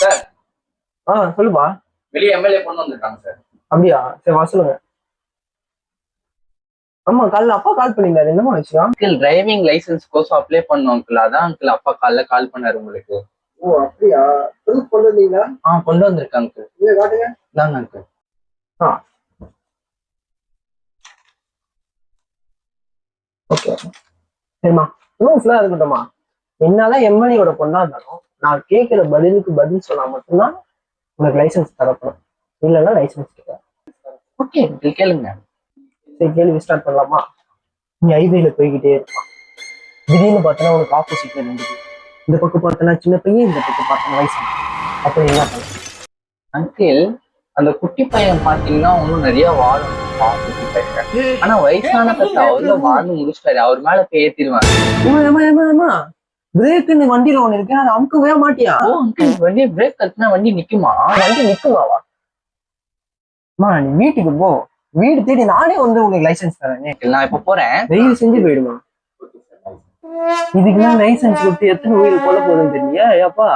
Sir சொல்லுப்பா. வெளியே MLA பொண்ணு வந்திருக்காங்க சார். அப்படியா? சரி வா சொல்லுங்க. ஆமா காலைல அப்பா கால் பண்ணியிருந்தாரு, என்னமா விஷயம்? Uncle driving licence course apply பண்ணோம் அங்கிள். அதான் அங்கிள் அப்பா கால் பண்ணாரு உங்களுக்கு. ஓ அப்படியா? கொண்டு வந்தீங்களா? கொண்டு வந்திருக்காங்க அங்கிள். நீங்க காட்டுங்க. இதாங்க அங்கிள். ஓகே சரிம்மா, ப்ரூஃப்லாம் இருக்கட்டும்மா. என்னால எம்எல்ஏயோட பொண்ணா இருந்தாலும் நான் கேட்கிற பதிலுக்கு பதில் சொன்னா மட்டும்தான் உனக்கு லைசன்ஸ் தரப்படும், இல்லைன்னா லைசன்ஸ் கிடையாது. ஓகே அங்கிள் கேளுங்க. சரி கேள்வி ஸ்டார்ட் பண்ணலாமா? நீ ஹைவேல போய்கிட்டே இருப்பான், திடீர்னு பார்த்தனா உனக்கு ஆப்போசிட்ல ரெண்டு பேர், இந்த பக்கம் பார்த்தனா சின்ன பையன், இந்த பக்கம் பார்த்தனா வயசு, அப்ப என்ன பண்ண? அங்கிள் அந்த குட்டி பையன் பாத்தீங்கன்னா இன்னும் நிறைய வாழும் குட்டி பையன். ஆனா வயசான கத்தை அவர்ல வாழ்ந்து முடிச்சிட்டாரு, அவர் மேல போய் ஏத்திடுவாங்க. பிரேக்குன்னு வண்டியில ஒண்ணு இருக்கு, அதை அமுக்கவே மாட்டியா? ஓ அங்கிள் வண்டி பிரேக் கட்டினா வண்டி நிக்குமா? வண்டி நிக்குமாவா? நீ வீட்டுக்கு போ, வீடு தேடி நானே வந்து உனக்கு லைசன்ஸ் தரேன். நான் இப்ப போறேன், தயவு செஞ்சு போயிடுமா. இதுக்கெல்லாம் லைசன்ஸ் கொடுத்து எத்தனை உயிர் கொல்ல போகுதுன்னு தெரியல ஏப்பா.